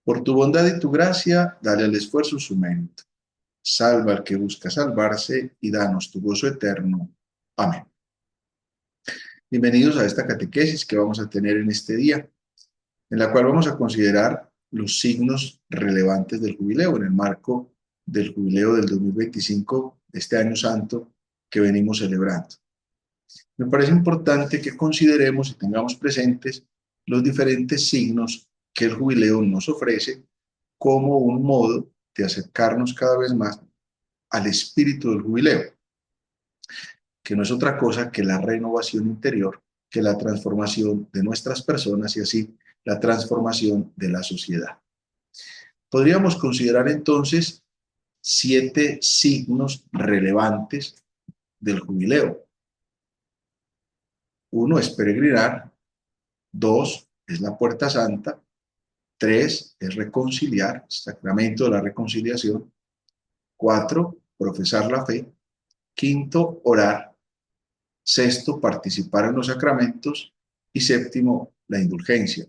Por tu bondad y tu gracia, dale al esfuerzo su mérito. Salva al que busca salvarse y danos tu gozo eterno. Amén. Bienvenidos a esta catequesis que vamos a tener en este día, en la cual vamos a considerar los signos relevantes del jubileo en el marco del jubileo del 2025, de este año santo que venimos celebrando. Me parece importante que consideremos y tengamos presentes los diferentes signos que el jubileo nos ofrece como un modo de acercarnos cada vez más al espíritu del jubileo, que no es otra cosa que la renovación interior, que la transformación de nuestras personas y así la transformación de la sociedad. Podríamos considerar entonces 7 signos relevantes del jubileo. 1 es peregrinar, 2 es la puerta santa, 3 es reconciliar, sacramento de la reconciliación, 4 profesar la fe, 5 orar, 6 participar en los sacramentos y 7 la indulgencia.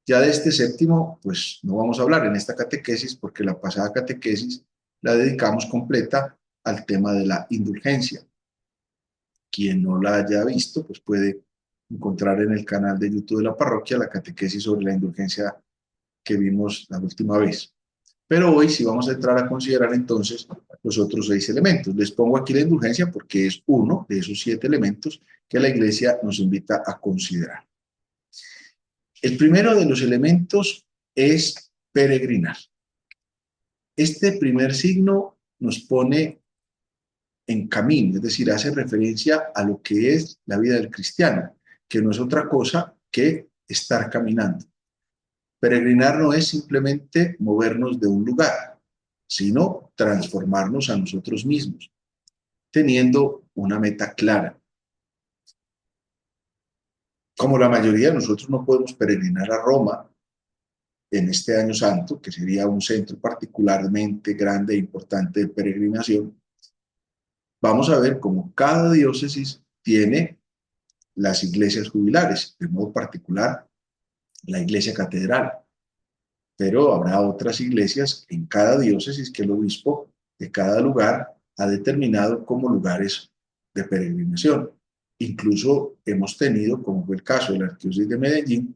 Ya de este 7 pues no vamos a hablar en esta catequesis porque la pasada catequesis la dedicamos completa al tema de la indulgencia. Quien no la haya visto pues puede encontrar en el canal de YouTube de la parroquia la catequesis sobre la indulgencia que vimos la última vez. Pero hoy sí vamos a entrar a considerar entonces los otros 6 elementos. Les pongo aquí la indulgencia porque es uno de esos 7 elementos que la Iglesia nos invita a considerar. El primero de los elementos es peregrinar. Este primer signo nos pone en camino, es decir, hace referencia a lo que es la vida del cristiano, que no es otra cosa que estar caminando. Peregrinar no es simplemente movernos de un lugar, sino transformarnos a nosotros mismos, teniendo una meta clara. Como la mayoría de nosotros no podemos peregrinar a Roma en este año santo, que sería un centro particularmente grande e importante de peregrinación, vamos a ver cómo cada diócesis tiene las iglesias jubilares, de modo particular la iglesia catedral, pero habrá otras iglesias en cada diócesis que el obispo de cada lugar ha determinado como lugares de peregrinación. Incluso hemos tenido, como fue el caso de la Arquidiócesis de Medellín,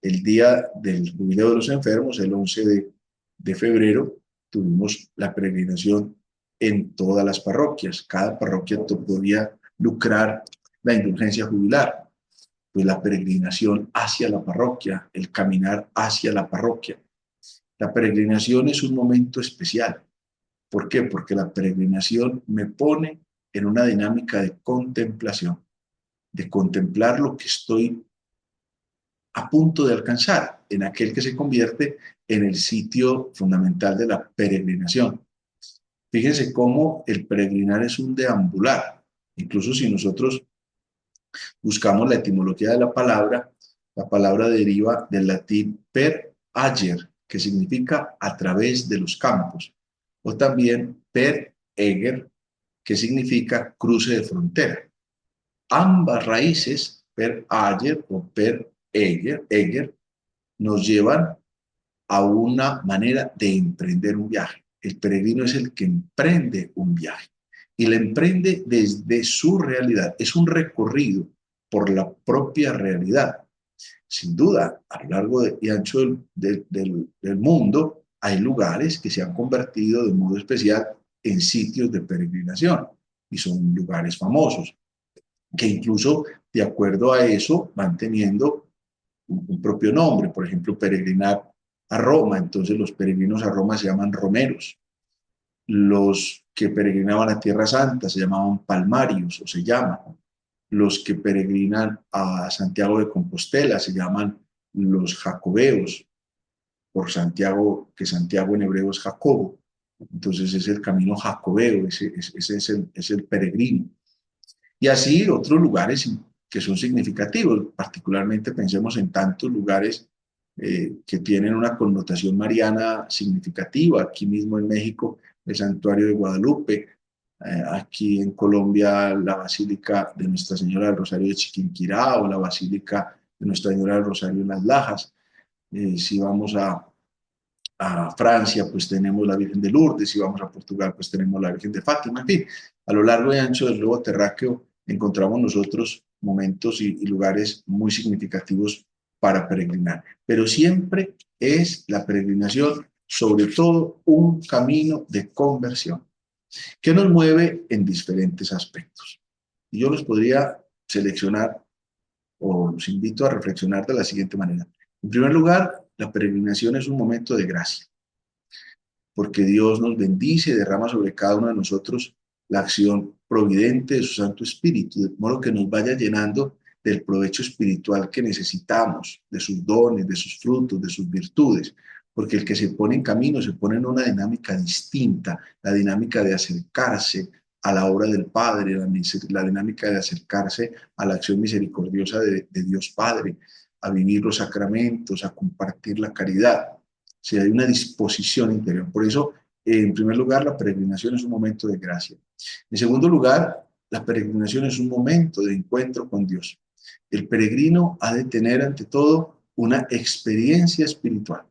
el día del jubileo de los enfermos, el 11 de febrero, tuvimos la peregrinación en todas las parroquias. Cada parroquia podía lucrar la indulgencia jubilar. Pues la peregrinación hacia la parroquia, el caminar hacia la parroquia. La peregrinación es un momento especial. ¿Por qué? Porque la peregrinación me pone en una dinámica de contemplación, de contemplar lo que estoy a punto de alcanzar, en aquel que se convierte en el sitio fundamental de la peregrinación. Fíjense cómo el peregrinar es un deambular. Incluso si nosotros buscamos la etimología de la palabra deriva del latín per ager, que significa a través de los campos, o también per eger, que significa cruce de frontera. Ambas raíces, per ager o per eger, nos llevan a una manera de emprender un viaje. El peregrino es el que emprende un viaje y lo emprende desde su realidad. Es un recorrido por la propia realidad. Sin duda, a lo largo y ancho del mundo hay lugares que se han convertido de modo especial en sitios de peregrinación y son lugares famosos, que incluso de acuerdo a eso van teniendo un propio nombre. Por ejemplo, peregrinar a Roma, entonces los peregrinos a Roma se llaman romeros. Los que peregrinaban a Tierra Santa se llamaban palmarios o se llaman. Los que peregrinan a Santiago de Compostela se llaman los jacobeos, por Santiago, que Santiago en hebreo es Jacobo. Entonces es el camino jacobeo, ese es el peregrino. Y así otros lugares que son significativos, particularmente pensemos en tantos lugares que tienen una connotación mariana significativa. Aquí mismo en México, el Santuario de Guadalupe, aquí en Colombia, la Basílica de Nuestra Señora del Rosario de Chiquinquirá o la Basílica de Nuestra Señora del Rosario en Las Lajas. Si vamos a Francia, pues tenemos la Virgen de Lourdes. Si vamos a Portugal, pues tenemos la Virgen de Fátima. En fin, a lo largo y ancho del globo terráqueo encontramos nosotros momentos y lugares muy significativos para peregrinar. Pero siempre es la peregrinación, sobre todo, un camino de conversión que nos mueve en diferentes aspectos. Y yo los podría seleccionar o los invito a reflexionar de la siguiente manera. En primer lugar, la peregrinación es un momento de gracia, porque Dios nos bendice y derrama sobre cada uno de nosotros la acción providente de su Santo Espíritu, de modo que nos vaya llenando del provecho espiritual que necesitamos, de sus dones, de sus frutos, de sus virtudes, porque el que se pone en camino se pone en una dinámica distinta, la dinámica de acercarse a la obra del Padre, la dinámica de acercarse a la acción misericordiosa de Dios Padre, a vivir los sacramentos, a compartir la caridad. Si hay una disposición interior. Por eso, en primer lugar, la peregrinación es un momento de gracia. En segundo lugar, la peregrinación es un momento de encuentro con Dios. El peregrino ha de tener ante todo una experiencia espiritual.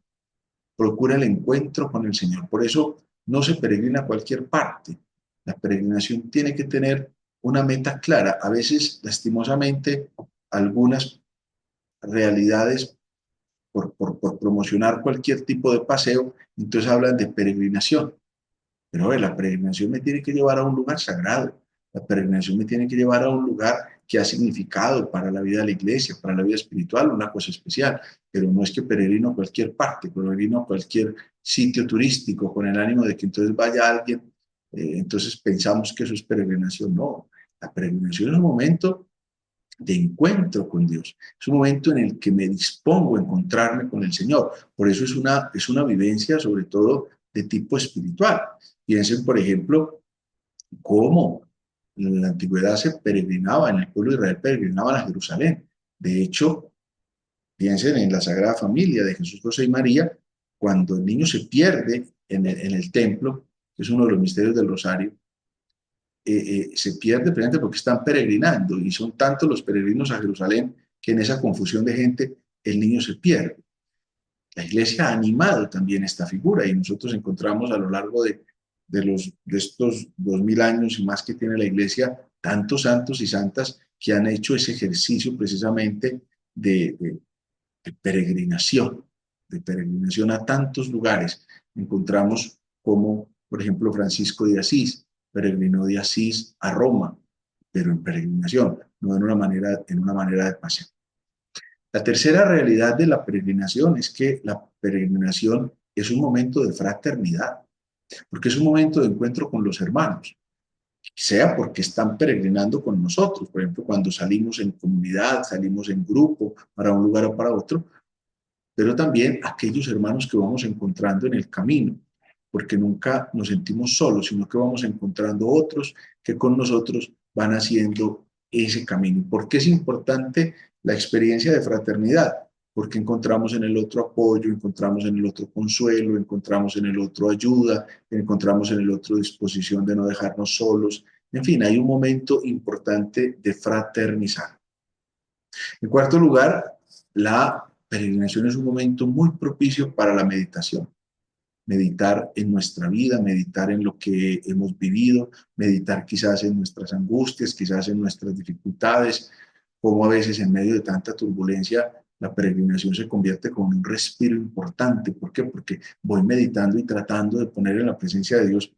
Procura el encuentro con el Señor. Por eso no se peregrina a cualquier parte. La peregrinación tiene que tener una meta clara. A veces, lastimosamente, algunas realidades por promocionar cualquier tipo de paseo, entonces hablan de peregrinación. Pero a ver, la peregrinación me tiene que llevar a un lugar sagrado, la peregrinación me tiene que llevar a un lugar que ha significado para la vida de la iglesia, para la vida espiritual, una cosa especial, pero no es que peregrino a cualquier parte, peregrino a cualquier sitio turístico con el ánimo de que entonces vaya alguien, entonces pensamos que eso es peregrinación. No, la peregrinación es un momento de encuentro con Dios. Es un momento en el que me dispongo a encontrarme con el Señor. Por eso es una vivencia sobre todo de tipo espiritual. Piensen, por ejemplo, cómo en la antigüedad se peregrinaba, en el pueblo de Israel peregrinaban a Jerusalén. De hecho, piensen en la Sagrada Familia de Jesús, José y María, cuando el niño se pierde en el templo, que es uno de los misterios del Rosario, se pierde precisamente porque están peregrinando y son tantos los peregrinos a Jerusalén que en esa confusión de gente el niño se pierde. La iglesia ha animado también esta figura y nosotros encontramos a lo largo de estos 2000 años y más que tiene la iglesia, tantos santos y santas que han hecho ese ejercicio precisamente de peregrinación, de peregrinación a tantos lugares. Encontramos como, por ejemplo, Francisco de Asís, peregrinó de Asís a Roma, pero en peregrinación, no en una manera de paseo. La tercera realidad de la peregrinación es que la peregrinación es un momento de fraternidad, porque es un momento de encuentro con los hermanos, sea porque están peregrinando con nosotros, por ejemplo, cuando salimos en comunidad, salimos en grupo para un lugar o para otro, pero también aquellos hermanos que vamos encontrando en el camino, porque nunca nos sentimos solos, sino que vamos encontrando otros que con nosotros van haciendo ese camino. ¿Por qué es importante la experiencia de fraternidad? Porque encontramos en el otro apoyo, encontramos en el otro consuelo, encontramos en el otro ayuda, encontramos en el otro disposición de no dejarnos solos. En fin, hay un momento importante de fraternizar. En cuarto lugar, la peregrinación es un momento muy propicio para la meditación. Meditar en nuestra vida, meditar en lo que hemos vivido, meditar quizás en nuestras angustias, quizás en nuestras dificultades, como a veces en medio de tanta turbulencia la peregrinación se convierte como en un respiro importante. ¿Por qué? Porque voy meditando y tratando de poner en la presencia de Dios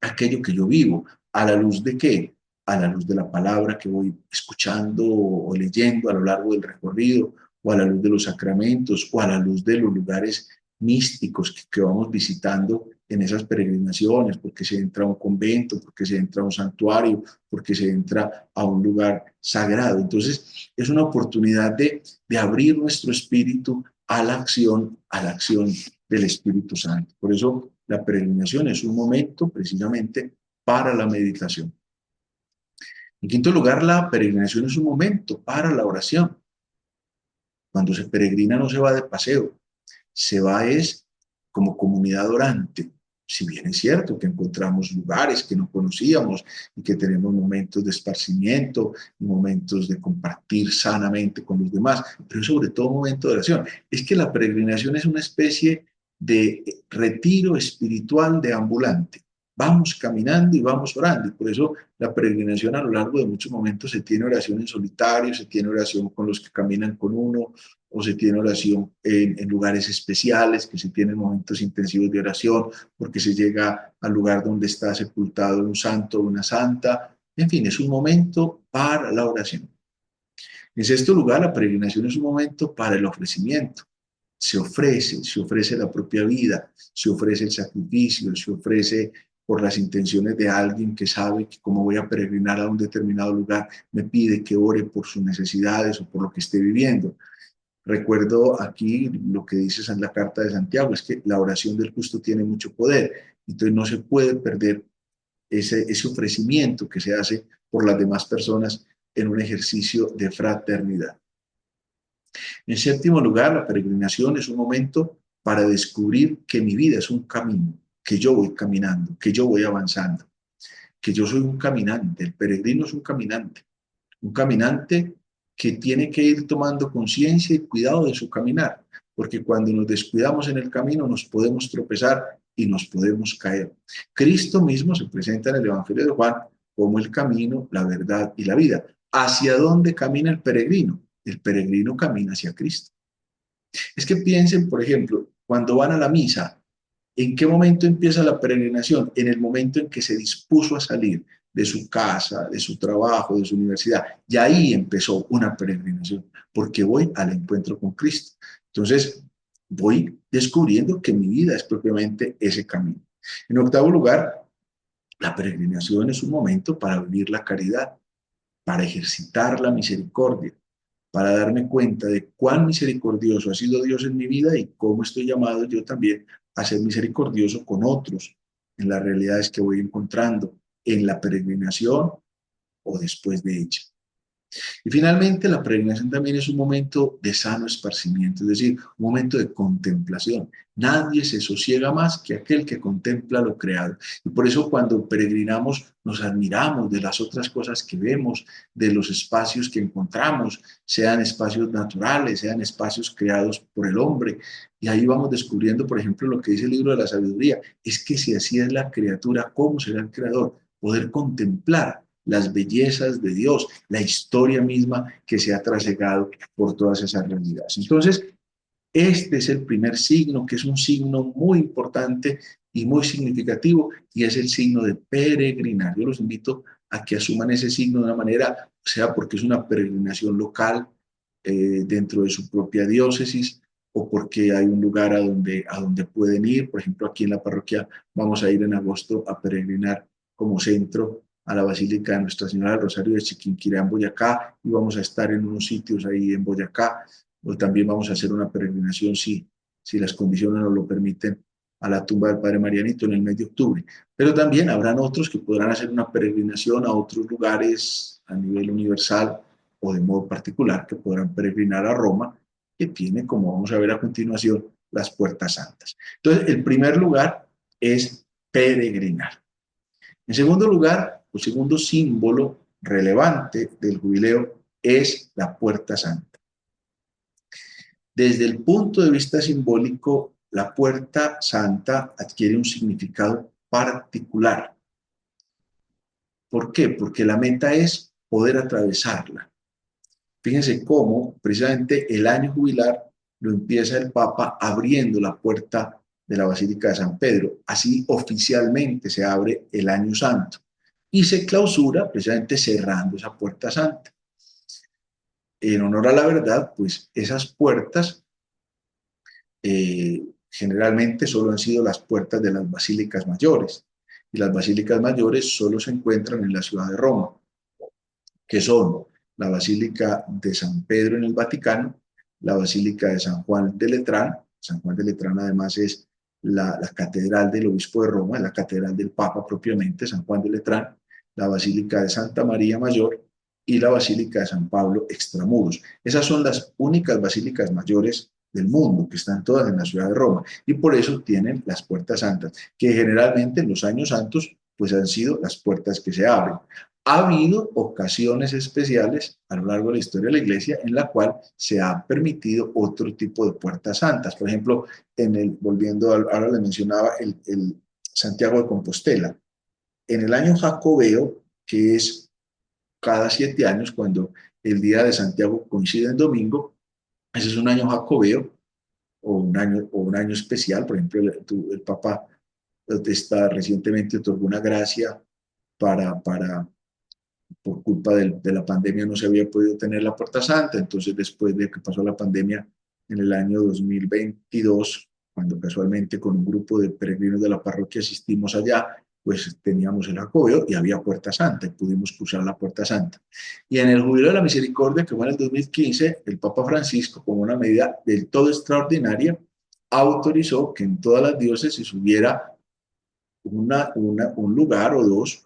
aquello que yo vivo. ¿A la luz de qué? A la luz de la palabra que voy escuchando o leyendo a lo largo del recorrido, o a la luz de los sacramentos, o a la luz de los lugares místicos que vamos visitando en esas peregrinaciones, porque se entra a un convento, porque se entra a un santuario, porque se entra a un lugar sagrado. Entonces, es una oportunidad de abrir nuestro espíritu a la acción del Espíritu Santo. Por eso, la peregrinación es un momento precisamente para la meditación. En quinto lugar, la peregrinación es un momento para la oración. Cuando se peregrina no se va de paseo, se va es como comunidad orante. Si bien es cierto que encontramos lugares que no conocíamos y que tenemos momentos de esparcimiento y momentos de compartir sanamente con los demás, pero sobre todo un momento de oración. Es que la peregrinación es una especie de retiro espiritual de ambulante. Vamos caminando y vamos orando. Y por eso la peregrinación a lo largo de muchos momentos se tiene oración en solitario, se tiene oración con los que caminan con uno, o se tiene oración en lugares especiales, que se tienen momentos intensivos de oración, porque se llega al lugar donde está sepultado un santo o una santa. En fin, es un momento para la oración. En sexto lugar, la peregrinación es un momento para el ofrecimiento. Se ofrece la propia vida, se ofrece el sacrificio, se ofrece por las intenciones de alguien que sabe que como voy a peregrinar a un determinado lugar, me pide que ore por sus necesidades o por lo que esté viviendo. Recuerdo aquí lo que dice en la carta de Santiago, es que la oración del justo tiene mucho poder, entonces no se puede perder ese ofrecimiento que se hace por las demás personas en un ejercicio de fraternidad. En séptimo lugar, la peregrinación es un momento para descubrir que mi vida es un camino, que yo voy caminando, que yo voy avanzando, que yo soy un caminante, el peregrino es un caminante que tiene que ir tomando conciencia y cuidado de su caminar, porque cuando nos descuidamos en el camino nos podemos tropezar y nos podemos caer. Cristo mismo se presenta en el Evangelio de Juan como el camino, la verdad y la vida. ¿Hacia dónde camina el peregrino? El peregrino camina hacia Cristo. Es que piensen, por ejemplo, cuando van a la misa, ¿en qué momento empieza la peregrinación? En el momento en que se dispuso a salir de su casa, de su trabajo, de su universidad. Y ahí empezó una peregrinación, porque voy al encuentro con Cristo. Entonces, voy descubriendo que mi vida es propiamente ese camino. En octavo lugar, la peregrinación es un momento para vivir la caridad, para ejercitar la misericordia, para darme cuenta de cuán misericordioso ha sido Dios en mi vida y cómo estoy llamado yo también a ser misericordioso con otros en las realidades que voy encontrando en la peregrinación o después de ella. Y finalmente, la peregrinación también es un momento de sano esparcimiento, es decir, un momento de contemplación. Nadie se sosiega más que aquel que contempla lo creado. Y por eso cuando peregrinamos nos admiramos de las otras cosas que vemos, de los espacios que encontramos, sean espacios naturales, sean espacios creados por el hombre. Y ahí vamos descubriendo, por ejemplo, lo que dice el libro de la sabiduría, es que si así es la criatura, ¿cómo será el creador? Poder contemplar las bellezas de Dios, la historia misma que se ha trasegado por todas esas realidades. Entonces, este es el primer signo, que es un signo muy importante y muy significativo, y es el signo de peregrinar. Yo los invito a que asuman ese signo de una manera, sea porque es una peregrinación local dentro de su propia diócesis, o porque hay un lugar a donde pueden ir. Por ejemplo, aquí en la parroquia vamos a ir en agosto a peregrinar como centro a la Basílica de Nuestra Señora del Rosario de Chiquinquirá en Boyacá, y vamos a estar en unos sitios ahí en Boyacá, o también vamos a hacer una peregrinación, si las condiciones nos lo permiten, a la tumba del Padre Marianito en el mes de octubre. Pero también habrán otros que podrán hacer una peregrinación a otros lugares a nivel universal o de modo particular, que podrán peregrinar a Roma, que tiene, como vamos a ver a continuación, las puertas santas. Entonces, el primer lugar es peregrinar. En segundo lugar, el segundo símbolo relevante del jubileo es la puerta santa. Desde el punto de vista simbólico, la puerta santa adquiere un significado particular. ¿Por qué? Porque la meta es poder atravesarla. Fíjense cómo precisamente el año jubilar lo empieza el Papa abriendo la puerta de la Basílica de San Pedro. Así oficialmente se abre el año santo y se clausura precisamente cerrando esa puerta santa. En honor a la verdad, pues esas puertas generalmente solo han sido las puertas de las basílicas mayores, y las basílicas mayores solo se encuentran en la ciudad de Roma, que son la Basílica de San Pedro en el Vaticano, la Basílica de San Juan de Letrán. San Juan de Letrán además es la catedral del obispo de Roma, la catedral del Papa propiamente, San Juan de Letrán, la Basílica de Santa María Mayor y la Basílica de San Pablo Extramuros. Esas son las únicas basílicas mayores del mundo, que están todas en la ciudad de Roma, y por eso tienen las puertas santas, que generalmente en los años santos pues han sido las puertas que se abren. Ha habido ocasiones especiales a lo largo de la historia de la iglesia en la cual se ha permitido otro tipo de puertas santas. Por ejemplo, volviendo, ahora le mencionaba el Santiago de Compostela. En el año jacobeo, que es cada 7 años, cuando el día de Santiago coincide en domingo, ese es un año jacobeo o un año especial. Por ejemplo, el Papa recientemente otorgó una gracia para por culpa de la pandemia no se había podido tener la Puerta Santa. Entonces, después de que pasó la pandemia en el año 2022, cuando casualmente con un grupo de peregrinos de la parroquia asistimos allá, pues teníamos el Jacobeo y había Puerta Santa y pudimos cruzar la Puerta Santa. Y en el Jubileo de la Misericordia, que fue en el 2015, el Papa Francisco, como una medida del todo extraordinaria, autorizó que en todas las diócesis hubiera un lugar o dos,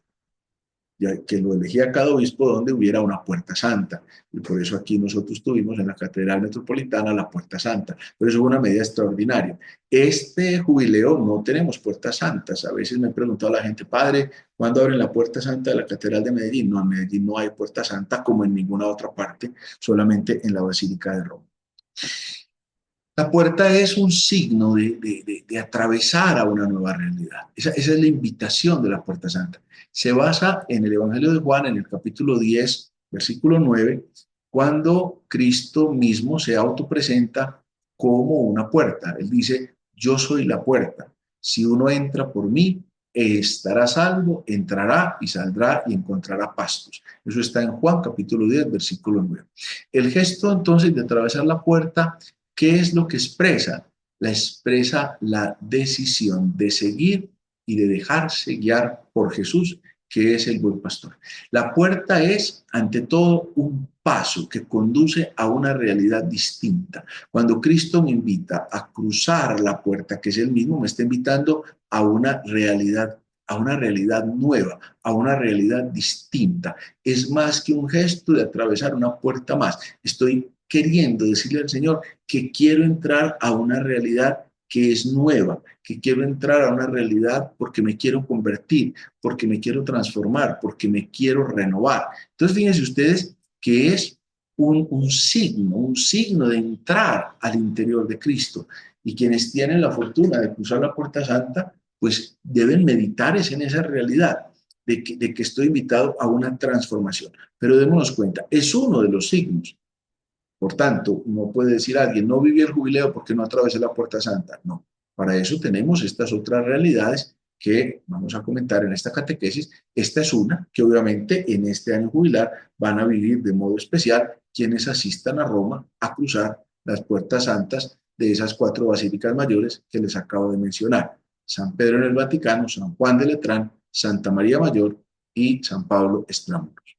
ya que lo elegía cada obispo, donde hubiera una puerta santa. Y por eso aquí nosotros tuvimos en la Catedral Metropolitana la puerta santa. Pero eso fue una medida extraordinaria. Este jubileo no tenemos puertas santas. A veces me ha preguntado la gente, padre, ¿cuándo abren la puerta santa de la Catedral de Medellín? No, en Medellín no hay puerta santa como en ninguna otra parte, solamente en la Basílica de Roma. La puerta es un signo de atravesar a una nueva realidad. Esa es la invitación de la Puerta Santa. Se basa en el Evangelio de Juan, en el capítulo 10, versículo 9, cuando Cristo mismo se autopresenta como una puerta. Él dice, yo soy la puerta. Si uno entra por mí, estará salvo, entrará y saldrá y encontrará pastos. Eso está en Juan capítulo 10, versículo 9. El gesto entonces de atravesar la puerta, ¿qué es lo que expresa? Expresa la decisión de seguir y de dejarse guiar por Jesús, que es el buen pastor. La puerta es, ante todo, un paso que conduce a una realidad distinta. Cuando Cristo me invita a cruzar la puerta, que es Él mismo, me está invitando a una realidad nueva, a una realidad distinta. Es más que un gesto de atravesar una puerta más. Estoy queriendo decirle al Señor que quiero entrar a una realidad que es nueva, que quiero entrar a una realidad porque me quiero convertir, porque me quiero transformar, porque me quiero renovar. Entonces, fíjense ustedes que es un signo de entrar al interior de Cristo. Y quienes tienen la fortuna de cruzar la Puerta Santa, pues deben meditar en esa realidad de que estoy invitado a una transformación. Pero démonos cuenta, es uno de los signos. Por tanto, no puede decir alguien, no viví el jubileo porque no atravesé la Puerta Santa. No, para eso tenemos estas otras realidades que vamos a comentar en esta catequesis. Esta es una que obviamente en este año jubilar van a vivir de modo especial quienes asistan a Roma a cruzar las puertas santas de esas 4 basílicas mayores que les acabo de mencionar. San Pedro en el Vaticano, San Juan de Letrán, Santa María Mayor y San Pablo Extramuros.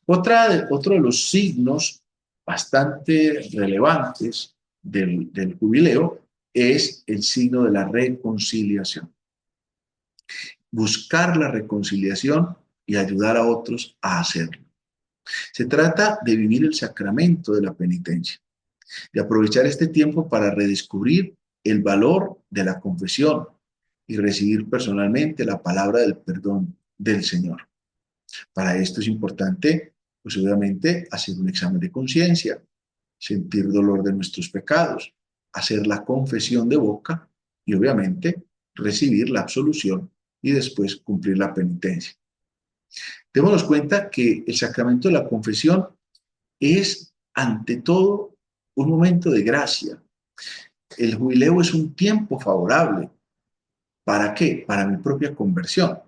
Otro de los signos bastante relevantes del jubileo es el signo de la reconciliación. Buscar la reconciliación y ayudar a otros a hacerlo. Se trata de vivir el sacramento de la penitencia, de aprovechar este tiempo para redescubrir el valor de la confesión y recibir personalmente la palabra del perdón del Señor. Para esto es importante, pues obviamente, hacer un examen de conciencia, sentir dolor de nuestros pecados, hacer la confesión de boca y obviamente recibir la absolución y después cumplir la penitencia. Démonos cuenta que el sacramento de la confesión es, ante todo, un momento de gracia. El jubileo es un tiempo favorable. ¿Para qué? Para mi propia conversión.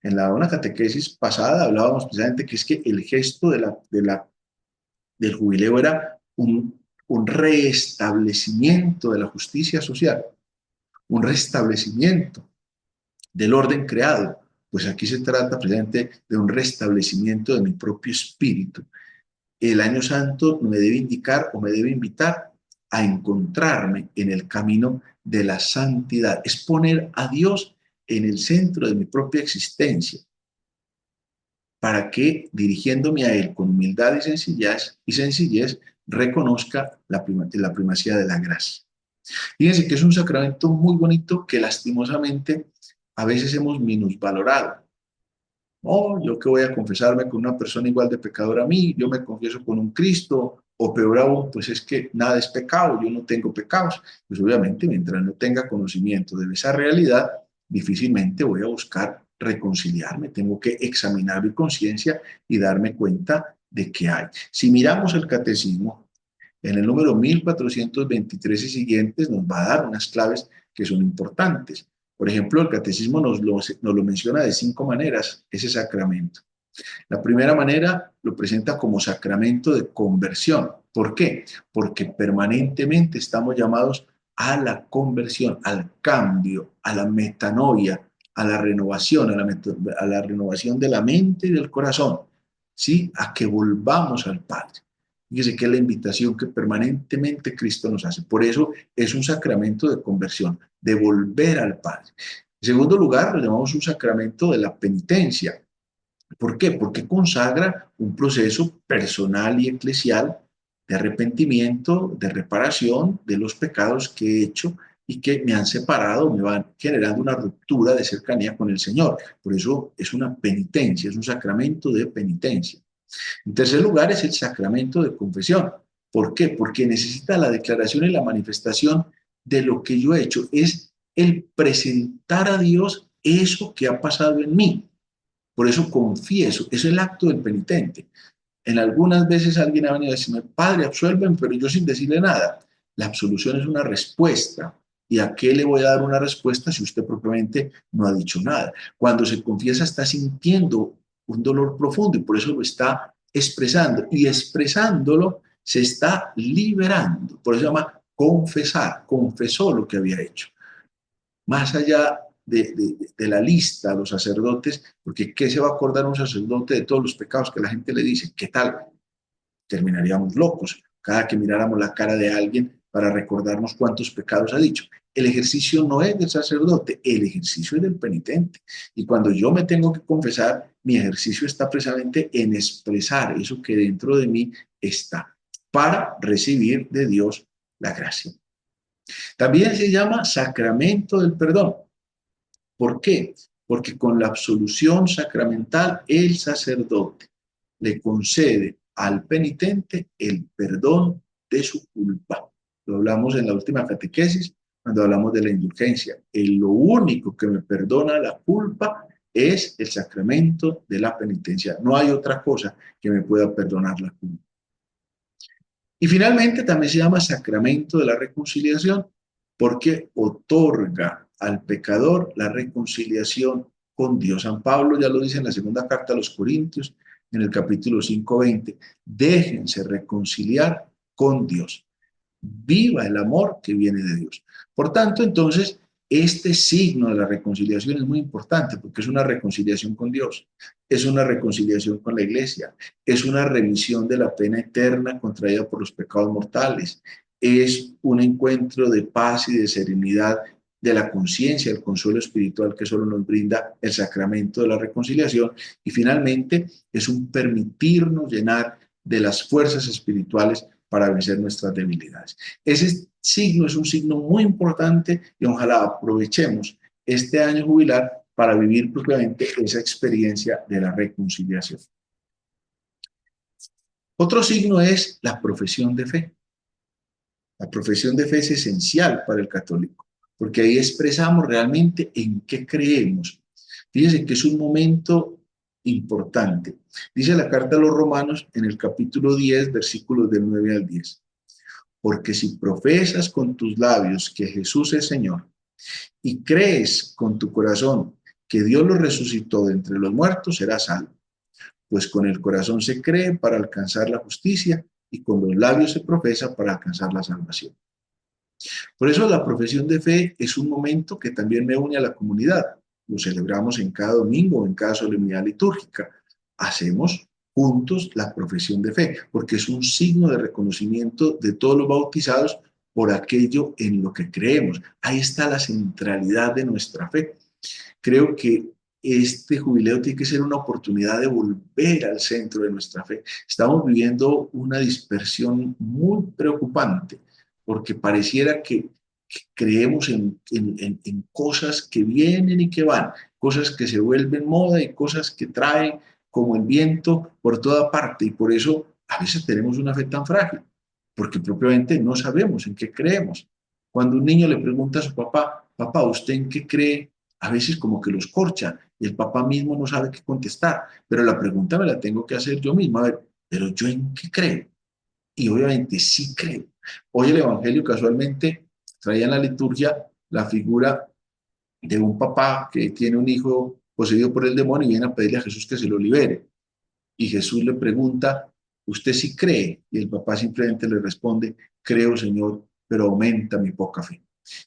En una catequesis pasada hablábamos precisamente que es que el gesto del jubileo era un restablecimiento de la justicia social, un restablecimiento del orden creado. Pues aquí se trata precisamente de un restablecimiento de mi propio espíritu. El año santo me debe indicar o me debe invitar a encontrarme en el camino de la santidad. Es poner a Dios en el centro de mi propia existencia, para que, dirigiéndome a Él con humildad y sencillez, reconozca la primacía de la gracia. Fíjense que es un sacramento muy bonito que lastimosamente a veces hemos minusvalorado. No, yo que voy a confesarme con una persona igual de pecadora a mí, yo me confieso con un Cristo, o peor aún, pues es que nada es pecado, yo no tengo pecados. Pues obviamente, mientras no tenga conocimiento de esa realidad, difícilmente voy a buscar reconciliarme, tengo que examinar mi conciencia y darme cuenta de que hay. Si miramos el catecismo, en el número 1423 y siguientes nos va a dar unas claves que son importantes. Por ejemplo, el catecismo nos lo menciona de 5 maneras, ese sacramento. La primera manera lo presenta como sacramento de conversión. ¿Por qué? Porque permanentemente estamos llamados a la conversión, al cambio, a la metanoia, a la renovación, a la renovación de la mente y del corazón, ¿sí? A que volvamos al Padre. Fíjese que es la invitación que permanentemente Cristo nos hace. Por eso es un sacramento de conversión, de volver al Padre. En segundo lugar, lo llamamos un sacramento de la penitencia. ¿Por qué? Porque consagra un proceso personal y eclesial de arrepentimiento, de reparación de los pecados que he hecho y que me han separado, me van generando una ruptura de cercanía con el Señor. Por eso es una penitencia, es un sacramento de penitencia. En tercer lugar, es el sacramento de confesión. ¿Por qué? Porque necesita la declaración y la manifestación de lo que yo he hecho. Es el presentar a Dios eso que ha pasado en mí. Por eso confieso, eso es el acto del penitente. En algunas veces alguien ha venido a decirme, Padre, absuélveme, pero yo sin decirle nada. La absolución es una respuesta. ¿Y a qué le voy a dar una respuesta si usted propiamente no ha dicho nada? Cuando se confiesa está sintiendo un dolor profundo y por eso lo está expresando. Y expresándolo se está liberando. Por eso se llama confesar. Confesó lo que había hecho. Más allá de la lista, los sacerdotes, porque ¿qué se va a acordar un sacerdote de todos los pecados que la gente le dice? ¿Qué tal? Terminaríamos locos cada que miráramos la cara de alguien para recordarnos cuántos pecados ha dicho. El ejercicio no es del sacerdote, el ejercicio es del penitente. Y cuando yo me tengo que confesar, mi ejercicio está precisamente en expresar eso que dentro de mí está, para recibir de Dios la gracia. También se llama sacramento del perdón. ¿Por qué? Porque con la absolución sacramental el sacerdote le concede al penitente el perdón de su culpa. Lo hablamos en la última catequesis cuando hablamos de la indulgencia. Lo único que me perdona la culpa es el sacramento de la penitencia. No hay otra cosa que me pueda perdonar la culpa. Y finalmente también se llama sacramento de la reconciliación porque otorga al pecador la reconciliación con Dios. San Pablo ya lo dice en la segunda carta a los Corintios, en el capítulo 5:20, déjense reconciliar con Dios. Viva el amor que viene de Dios. Por tanto, entonces, este signo de la reconciliación es muy importante porque es una reconciliación con Dios, es una reconciliación con la iglesia, es una remisión de la pena eterna contraída por los pecados mortales, es un encuentro de paz y de serenidad de la conciencia, el consuelo espiritual que solo nos brinda el sacramento de la reconciliación y finalmente es un permitirnos llenar de las fuerzas espirituales para vencer nuestras debilidades. Ese signo es un signo muy importante y ojalá aprovechemos este año jubilar para vivir propiamente esa experiencia de la reconciliación. Otro signo es la profesión de fe. La profesión de fe es esencial para el católico, porque ahí expresamos realmente en qué creemos. Fíjense que es un momento importante. Dice la carta a los Romanos en el capítulo 10, versículos del 9 al 10. Porque si profesas con tus labios que Jesús es Señor y crees con tu corazón que Dios lo resucitó de entre los muertos, serás salvo. Pues con el corazón se cree para alcanzar la justicia y con los labios se profesa para alcanzar la salvación. Por eso la profesión de fe es un momento que también me une a la comunidad. Lo celebramos en cada domingo, en cada solemnidad litúrgica. Hacemos juntos la profesión de fe, porque es un signo de reconocimiento de todos los bautizados por aquello en lo que creemos. Ahí está la centralidad de nuestra fe. Creo que este jubileo tiene que ser una oportunidad de volver al centro de nuestra fe. Estamos viviendo una dispersión muy preocupante porque pareciera que creemos en cosas que vienen y que van, cosas que se vuelven moda y cosas que traen como el viento por toda parte. Y por eso a veces tenemos una fe tan frágil, porque propiamente no sabemos en qué creemos. Cuando un niño le pregunta a su papá, papá, ¿usted en qué cree? A veces como que los corcha y el papá mismo no sabe qué contestar, pero la pregunta me la tengo que hacer yo mismo, a ver, pero yo en qué creo, y obviamente sí creo. Hoy el Evangelio casualmente traía en la liturgia la figura de un papá que tiene un hijo poseído por el demonio y viene a pedirle a Jesús que se lo libere, y Jesús le pregunta, ¿usted sí cree? Y el papá simplemente le responde, creo, Señor, pero aumenta mi poca fe.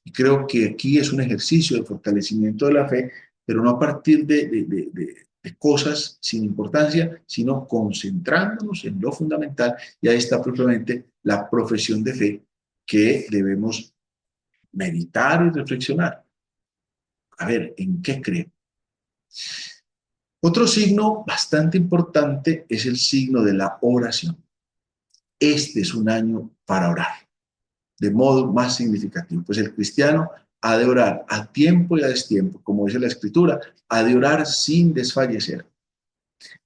Y creo que aquí es un ejercicio de fortalecimiento de la fe, pero no a partir de cosas sin importancia, sino concentrándonos en lo fundamental. Y ahí está propiamente la profesión de fe que debemos meditar y reflexionar. A ver, ¿en qué creo? Otro signo bastante importante es el signo de la oración. Este es un año para orar de modo más significativo. Pues el cristiano ha de orar a tiempo y a destiempo, como dice la Escritura, ha de orar sin desfallecer,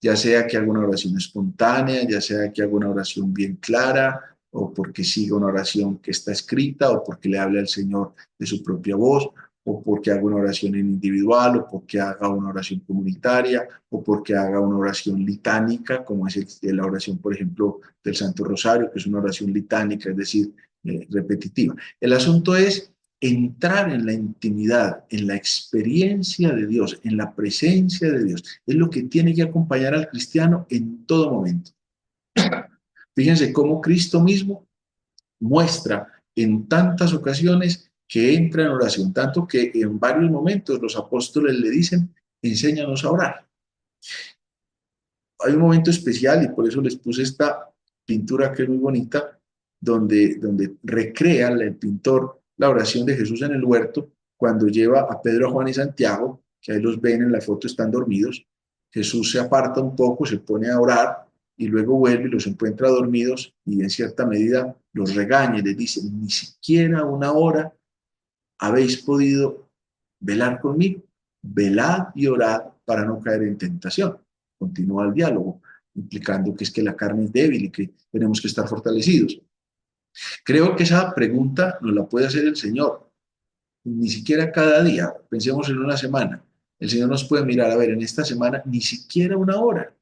ya sea que haga una oración espontánea, ya sea que haga una oración bien clara, o porque siga una oración que está escrita, o porque le hable al Señor de su propia voz, o porque haga una oración en individual, o porque haga una oración comunitaria, o porque haga una oración litánica, como es la oración, por ejemplo, del Santo Rosario, que es una oración litánica, es decir, repetitiva. El asunto es entrar en la intimidad, en la experiencia de Dios, en la presencia de Dios. Es lo que tiene que acompañar al cristiano en todo momento. Fíjense cómo Cristo mismo muestra en tantas ocasiones que entra en oración, tanto que en varios momentos los apóstoles le dicen, enséñanos a orar. Hay un momento especial y por eso les puse esta pintura que es muy bonita, donde recrea el pintor la oración de Jesús en el huerto cuando lleva a Pedro, a Juan y Santiago, que ahí los ven en la foto, están dormidos. Jesús se aparta un poco, se pone a orar y luego vuelve y los encuentra dormidos y en cierta medida los regaña y les dice, ni siquiera una hora habéis podido velar conmigo, velad y orad para no caer en tentación. Continúa el diálogo, implicando que es que la carne es débil y que tenemos que estar fortalecidos. Creo que esa pregunta nos la puede hacer el Señor, ni siquiera cada día, pensemos en una semana. El Señor nos puede mirar, a ver, en esta semana ni siquiera una hora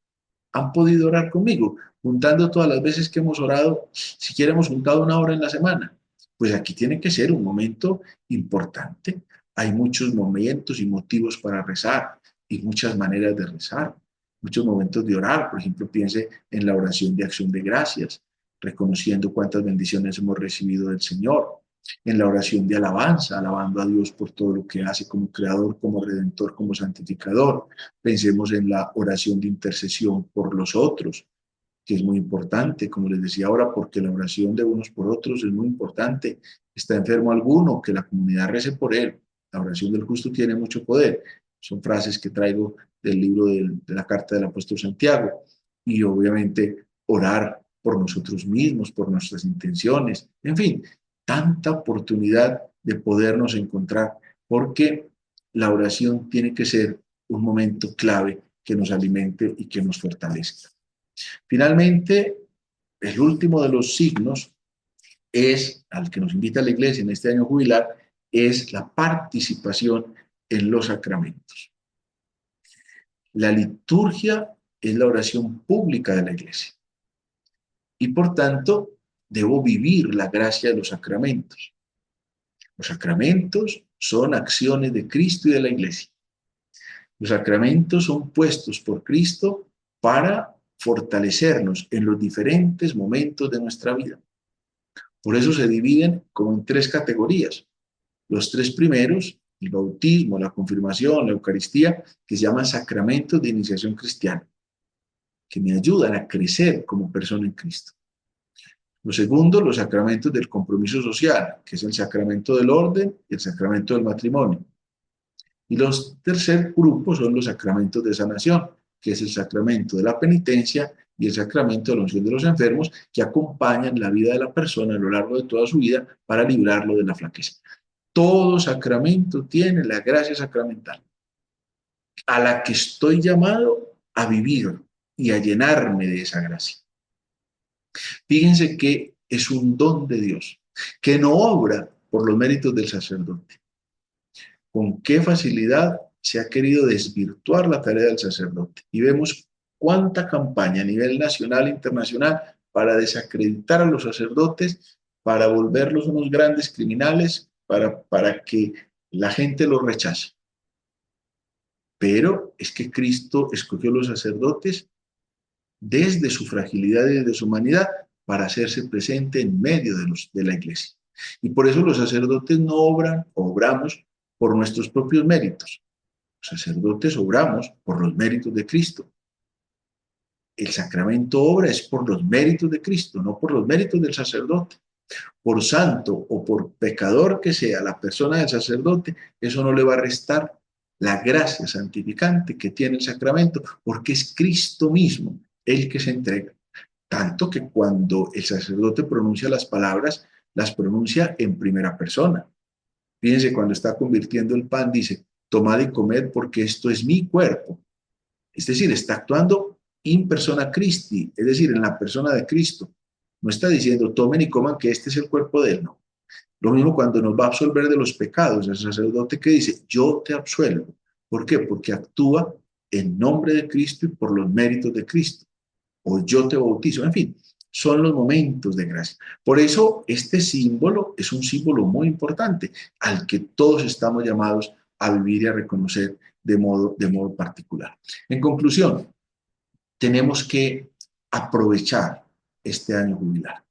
han podido orar conmigo, juntando todas las veces que hemos orado, siquiera hemos juntado una hora en la semana. Pues aquí tiene que ser un momento importante. Hay muchos momentos y motivos para rezar y muchas maneras de rezar, muchos momentos de orar. Por ejemplo, piense en la oración de acción de gracias, reconociendo cuántas bendiciones hemos recibido del Señor, en la oración de alabanza, alabando a Dios por todo lo que hace como creador, como redentor, como santificador. Pensemos en la oración de intercesión por los otros, que es muy importante, como les decía ahora, porque la oración de unos por otros es muy importante. Está enfermo alguno, que la comunidad rece por él. La oración del justo tiene mucho poder. Son frases que traigo del libro de la carta del apóstol Santiago. Y obviamente orar por nosotros mismos, por nuestras intenciones, en fin, tanta oportunidad de podernos encontrar, porque la oración tiene que ser un momento clave que nos alimente y que nos fortalezca. Finalmente, el último de los signos es, al que nos invita la Iglesia en este año jubilar, es la participación en los sacramentos. La liturgia es la oración pública de la Iglesia y por tanto debo vivir la gracia de los sacramentos. Los sacramentos son acciones de Cristo y de la Iglesia. Los sacramentos son puestos por Cristo para fortalecernos en los diferentes momentos de nuestra vida. Por eso se dividen como en tres categorías. Los tres primeros, el bautismo, la confirmación, la Eucaristía, que se llaman sacramentos de iniciación cristiana, que me ayudan a crecer como persona en Cristo. Lo segundo, los sacramentos del compromiso social, que es el sacramento del orden y el sacramento del matrimonio, Y los tercer grupo son los sacramentos de sanación, que es el sacramento de la penitencia y el sacramento de la unción de los enfermos, que acompañan la vida de la persona a lo largo de toda su vida para librarlo de la flaqueza. Todo sacramento tiene la gracia sacramental, a la que estoy llamado a vivir y a llenarme de esa gracia. Fíjense que es un don de Dios, que no obra por los méritos del sacerdote. Con qué facilidad se ha querido desvirtuar la tarea del sacerdote. Y vemos cuánta campaña a nivel nacional e internacional para desacreditar a los sacerdotes, para volverlos unos grandes criminales, para que la gente los rechace. Pero es que Cristo escogió a los sacerdotes desde su fragilidad y desde su humanidad para hacerse presente en medio de la iglesia. Y por eso los sacerdotes no obramos por nuestros propios méritos. Los sacerdotes obramos por los méritos de Cristo. El sacramento obra es por los méritos de Cristo, no por los méritos del sacerdote. Por santo o por pecador que sea la persona del sacerdote, eso no le va a restar la gracia santificante que tiene el sacramento, porque es Cristo mismo el que se entrega. Tanto que cuando el sacerdote pronuncia las pronuncia en primera persona. Fíjense, cuando está convirtiendo el pan, dice, tomad y comed porque esto es mi cuerpo. Es decir, está actuando in persona Christi, es decir, en la persona de Cristo. No está diciendo, tomen y coman que este es el cuerpo de él, no. Lo mismo cuando nos va a absolver de los pecados, el sacerdote que dice, yo te absuelvo. ¿Por qué? Porque actúa en nombre de Cristo y por los méritos de Cristo. O yo te bautizo, en fin, son los momentos de gracia. Por eso este símbolo es un símbolo muy importante al que todos estamos llamados a vivir y a reconocer de modo particular. En conclusión, tenemos que aprovechar este año jubilar,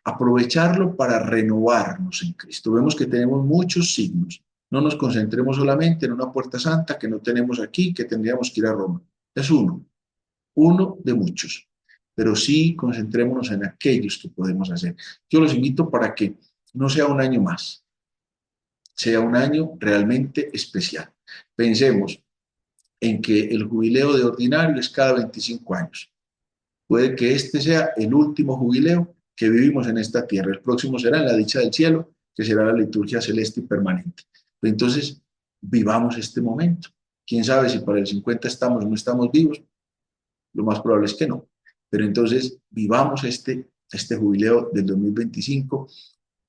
aprovecharlo para renovarnos en Cristo. Vemos que tenemos muchos signos. No nos concentremos solamente en una puerta santa que no tenemos aquí, que tendríamos que ir a Roma. Es uno de muchos. Pero sí concentrémonos en aquellos que podemos hacer. Yo los invito para que no sea un año más, sea un año realmente especial. Pensemos en que el jubileo de ordinario es cada 25 años. Puede que este sea el último jubileo que vivimos en esta tierra. El próximo será en la dicha del cielo, que será la liturgia celeste y permanente. Entonces, vivamos este momento. ¿Quién sabe si para el 50 estamos o no estamos vivos? Lo más probable es que no. Pero entonces, vivamos este jubileo del 2025,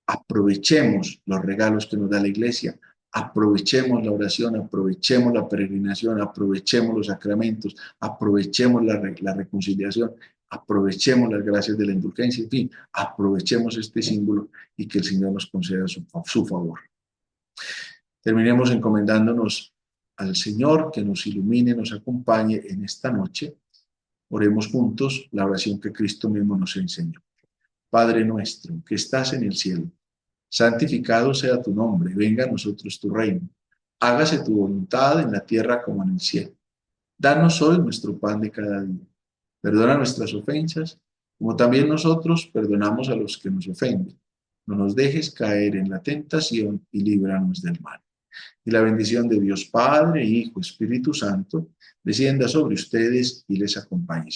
aprovechemos los regalos que nos da la iglesia, aprovechemos la oración, aprovechemos la peregrinación, aprovechemos los sacramentos, aprovechemos la reconciliación, aprovechemos las gracias de la indulgencia, en fin, aprovechemos este símbolo y que el Señor nos conceda su favor. Terminemos encomendándonos al Señor, que nos ilumine, nos acompañe en esta noche. Oremos juntos la oración que Cristo mismo nos enseñó. Padre nuestro, que estás en el cielo, santificado sea tu nombre, venga a nosotros tu reino. Hágase tu voluntad en la tierra como en el cielo. Danos hoy nuestro pan de cada día. Perdona nuestras ofensas, como también nosotros perdonamos a los que nos ofenden. No nos dejes caer en la tentación y líbranos del mal. Y la bendición de Dios Padre, Hijo, Espíritu Santo, descienda sobre ustedes y les acompañe.